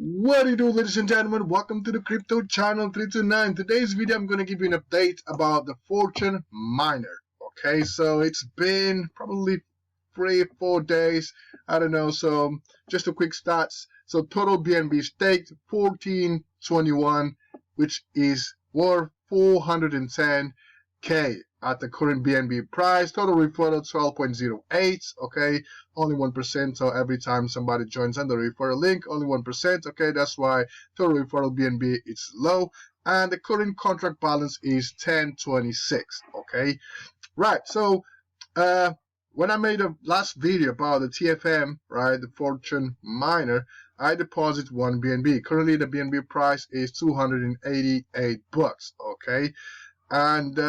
What do you do, ladies and gentlemen? Welcome to the crypto channel 329. Today's video I'm going to give you an update about the Fortune miner. Okay, so it's been probably 3-4 days, I don't know. So just a quick stats. So total BNB staked 1421, which is worth 410k at the current BNB price. Total referral 12.08. Okay, only 1%. So every time somebody joins on the referral link, only 1%. Okay, that's why total referral BNB is low, and the current contract balance is 1026. Okay, right. So when I made a last video about the TFM, right, the Fortune miner, I deposit 1 BNB. Currently the BNB price is 288 bucks. Okay, and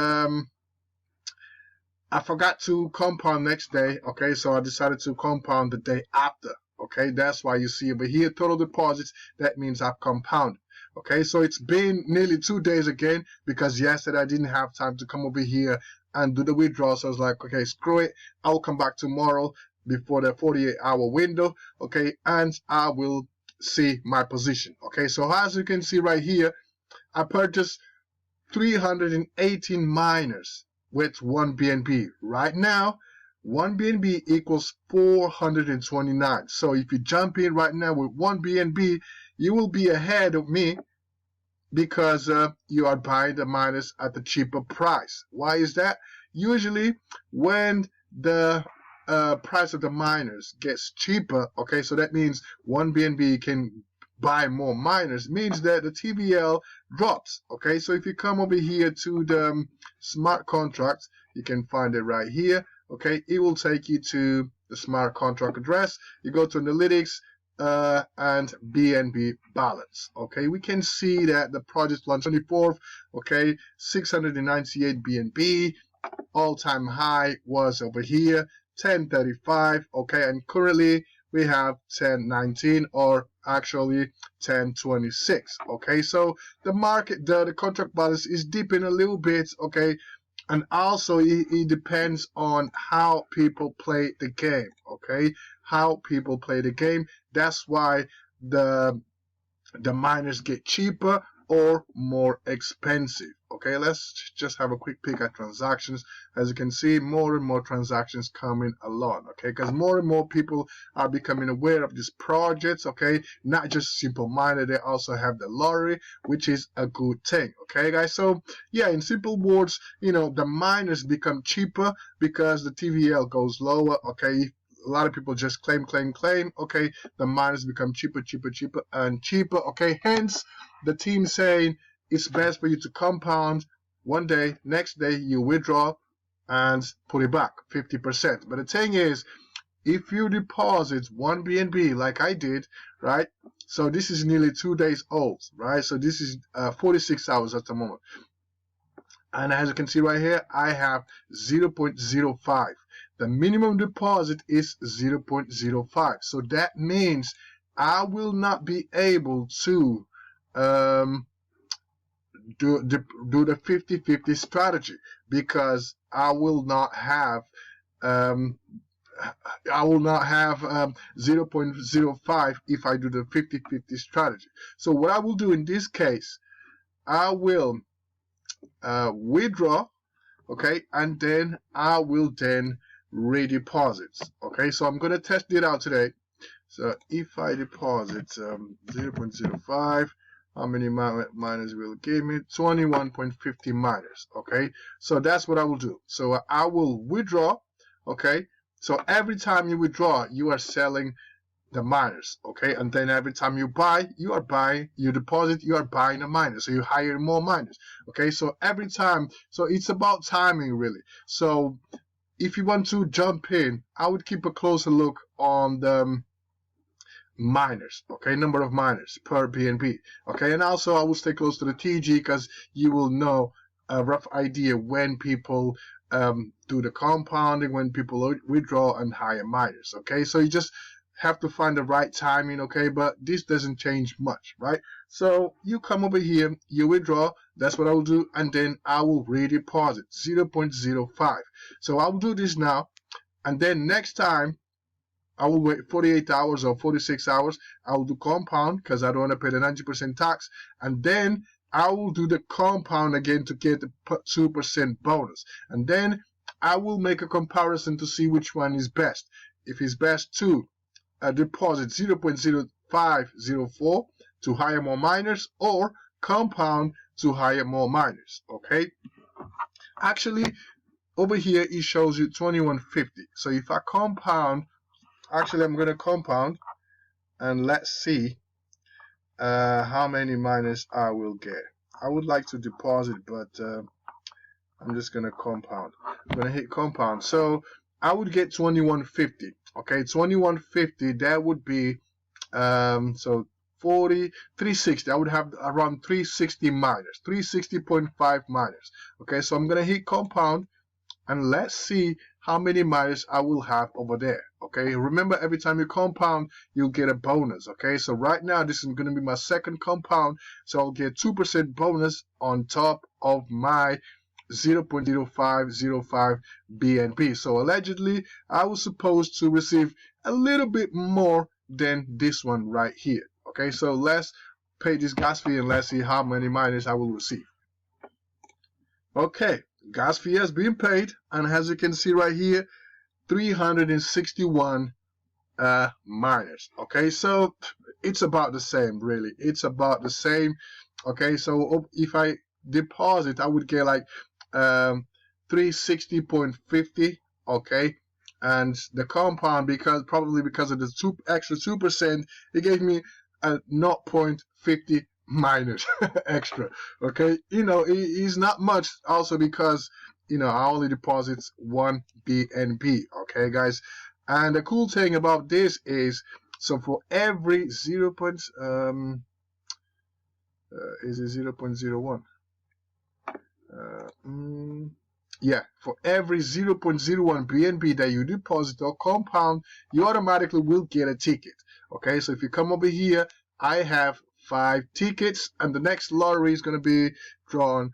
I forgot to compound next day. Okay, so I decided to compound the day after. Okay, that's why you see over here total deposits. That means I've compounded. Okay, so it's been nearly 2 days again because yesterday I didn't have time to come over here and do the withdrawal. So I was like, okay, screw it. I'll come back tomorrow before the 48-hour window. Okay, and I will see my position. Okay, so as you can see right here, I purchased 318 miners with 1 BNB. Right now, 1 BNB equals 429. So if you jump in right now with 1 BNB, you will be ahead of me because you are buying the miners at the cheaper price. Why is that? Usually when the price of the miners gets cheaper, okay, so that means 1 BNB can buy more miners, means that the TVL drops. Okay, so if you come over here to the smart contracts, you can find it right here. Okay, it will take you to the smart contract address. You go to analytics and BNB balance. Okay, we can see that the project launched 24th. Okay, 698 BNB. All-time high was over here 1035. Okay, and currently we have 1019, or actually 1026. Okay, so the market, the contract balance is dipping a little bit. Okay, and also it depends on how people play the game. Okay, how people play the game. That's why the miners get cheaper or more expensive. Okay, let's just have a quick peek at transactions. As you can see, more and more transactions coming along. Okay, because more and more people are becoming aware of these projects. Okay, not just simple miner, they also have the lottery, which is a good thing. Okay, guys, so yeah, in simple words, you know, the miners become cheaper because the TVL goes lower. Okay, a lot of people just claim. Okay, the miners become cheaper and cheaper. Okay, hence the team saying it's best for you to compound one day, next day you withdraw and put it back 50%. But the thing is, if you deposit 1 BNB like I did, right? So this is nearly 2 days old, right? So this is 46 hours at the moment. And as you can see right here, I have 0.05. The minimum deposit is 0.05. So that means I will not be able to do the 50-50 strategy because I will not have 0.05 if I do the 50-50 strategy. So what I will do in this case, I will withdraw, okay, and then I will then redeposit. Okay, so I'm gonna test it out today. So if I deposit 0.05, how many miners will give me? 21.50 miners. Okay, so that's what I will do. So I will withdraw. Okay, so every time you withdraw, you are selling the miners. Okay, and then every time you buy, you are buying. You deposit, you are buying a miner. So you hire more miners. Okay, so every time, so it's about timing really. So if you want to jump in, I would keep a closer look on the miners, okay, number of miners per BNB. Okay, and also I will stay close to the TG because you will know a rough idea when people do the compounding, when people withdraw and hire miners. Okay, so you just have to find the right timing. Okay, but this doesn't change much, right? So you come over here, you withdraw, that's what I will do, and then I will redeposit 0.05. So I will do this now, and then next time I will wait 48 hours or 46 hours. I will do compound because I don't want to pay the 90% tax. And then I will do the compound again to get the 2% bonus. And then I will make a comparison to see which one is best. If it's best to deposit 0.0504 to hire more miners, or compound to hire more miners. Okay, actually over here it shows you 2150. So if I compound, actually I'm going to compound, and let's see how many miners I will get. I would like to deposit, but I'm just going to compound. I'm going to hit compound. So I would get 2150. Okay, 2150, that would be so 360. I would have around 360 miners, 360.5 miners. Okay, so I'm gonna hit compound, and let's see how many miners I will have over there. Okay, remember, every time you compound you'll get a bonus. Okay, so right now this is gonna be my second compound, so I'll get 2% bonus on top of my 0.0505 BNB. So allegedly I was supposed to receive a little bit more than this one right here. Okay, so let's pay this gas fee and let's see how many miners I will receive. Okay, gas fee has been paid, and as you can see right here, 361 miners. Okay, so it's about the same, really. It's about the same. Okay, so if I deposit, I would get like 360.50. okay, and the compound, probably because of the extra 2%, it gave me a 0.50 minus extra. Okay, it's not much, also because I only deposit 1 BNB. Okay, guys, and the cool thing about this is, so for every 0. Is it 0.01? Yeah, for every 0.01 BNB that you deposit or compound, you automatically will get a ticket. Okay, so if you come over here, I have 5 tickets, and the next lottery is going to be drawn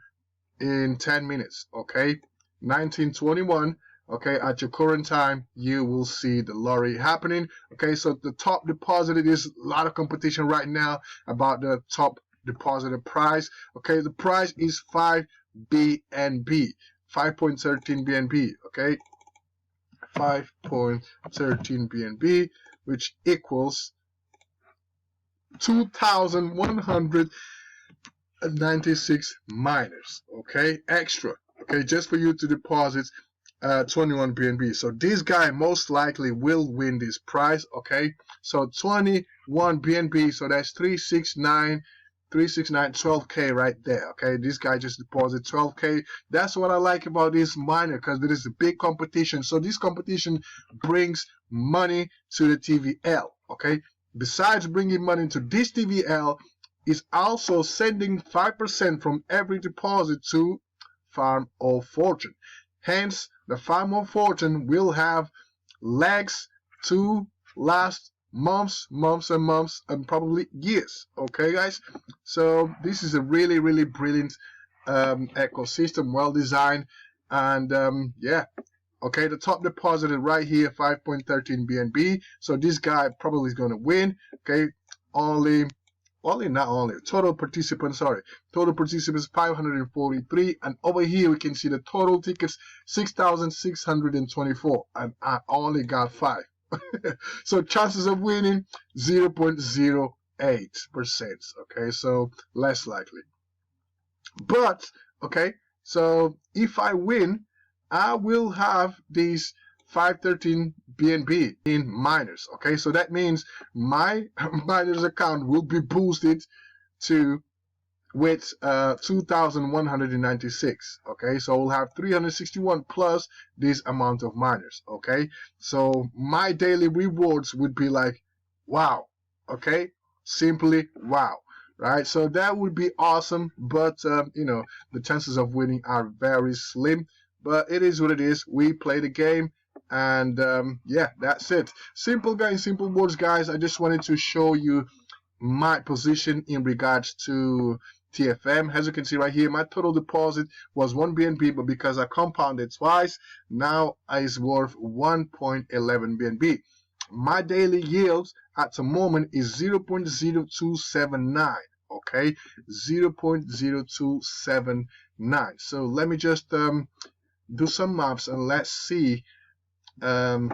in 10 minutes. Okay, 1921. Okay, at your current time, you will see the lottery happening. Okay, so the top deposited, is a lot of competition right now about the top deposited price. Okay, the price is 5 BNB. 5.13 BNB, okay, 5.13 BNB, which equals 2,196 miners, okay, extra, okay, just for you to deposit 21 BNB. So this guy most likely will win this prize. Okay, so 21 BNB, so that's 369, 12k right there. Okay, this guy just deposited 12k. That's what I like about this miner, because there is a big competition. So this competition brings money to the TVL. Okay, besides bringing money to this TVL, is also sending 5% from every deposit to Farm of Fortune. Hence, the Farm of Fortune will have legs to last months, and probably years. Okay, guys, so this is a really brilliant ecosystem, well designed, and yeah. Okay, the top deposited right here, 5.13 BNB. So this guy probably is going to win. Okay, total participants 543, and over here we can see the total tickets 6,624, and I only got 5. So chances of winning 0.08%. Okay, so less likely. But okay, so if I win, I will have these 513 BNB in miners. Okay, so that means my miners account will be boosted to with 2,196. Okay, so we'll have 361 plus this amount of miners. Okay, so my daily rewards would be like, wow. Okay, simply wow. Right, so that would be awesome, but the chances of winning are very slim. But it is what it is. We play the game, and yeah, that's it. Simple guys, simple words, guys. I just wanted to show you my position in regards to TFM. As you can see right here, my total deposit was 1 BNB, but because I compounded twice, now it's worth 1.11 BNB. my daily yield at the moment is 0.0279. Okay, 0.0279. So let me just do some maths and let's see how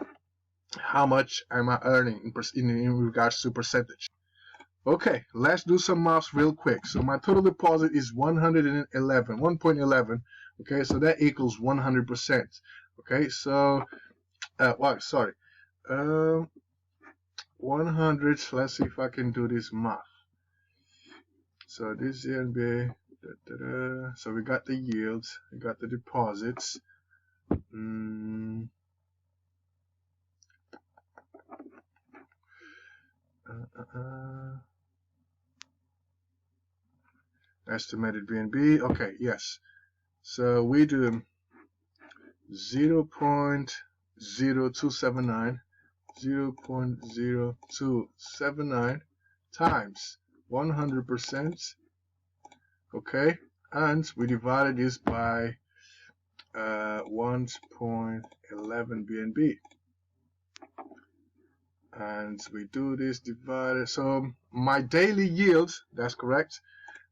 much am I earning in regards to percentage. Okay, let's do some maths real quick. So my total deposit is 1.11. Okay, so that equals 100%. Okay, so 100. Let's see if I can do this math. So this NBA, so we got the yields, we got the deposits. Estimated BNB. Okay, yes. So we do 0.0279 times 100%. Okay, and we divided this by 1.11 BNB. And we do this divided. So my daily yield, that's correct.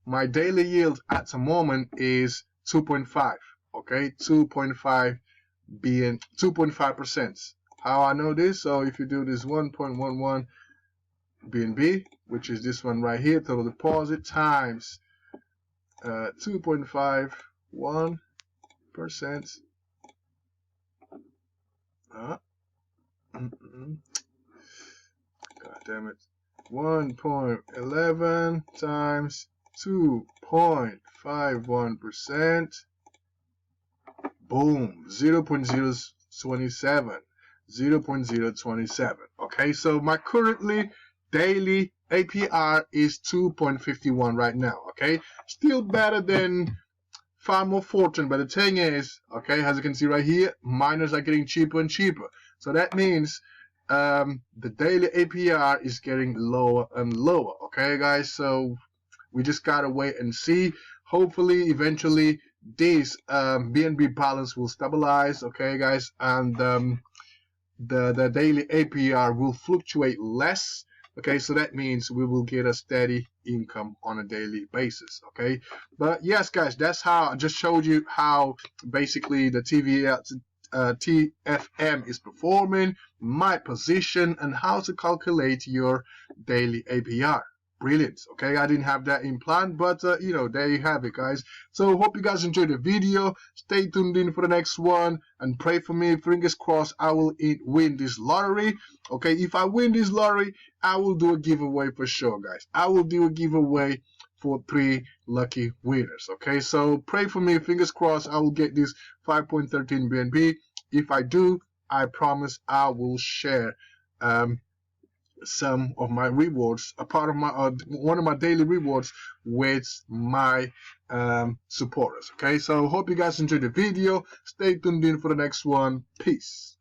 My daily yield at the moment is 2.5. Okay, 2.5%. How I know this? So if you do this 1.11 BNB, which is this one right here, total deposit times 2.51%. God damn it. 1.11 times 2.51%. Boom. 0.027. 0.027. Okay, so my currently daily APR is 2.51 right now. Okay, still better than far more Fortune, but the thing is, okay, as you can see right here, miners are getting cheaper and cheaper. So that means the daily APR is getting lower and lower. Okay, guys, so we just gotta wait and see. Hopefully, eventually, this BNB balance will stabilize. Okay, guys, and the daily APR will fluctuate less. Okay, so that means we will get a steady income on a daily basis. Okay, but yes, guys, that's how I just showed you how basically the TFM is performing, my position, and how to calculate your daily APR. Brilliant. Okay, I didn't have that in plan, but you know, there you have it, guys. So hope you guys enjoyed the video. Stay tuned in for the next one and pray for me. Fingers crossed I will win this lottery. Okay, if I win this lottery, I will do a giveaway for sure, guys. I will do a giveaway for 3 lucky winners. Okay, so pray for me. Fingers crossed I will get this 5.13 BNB. If I do, I promise I will share some of my rewards, a part of my one of my daily rewards with my supporters. Okay, so hope you guys enjoyed the video. Stay tuned in for the next one. Peace.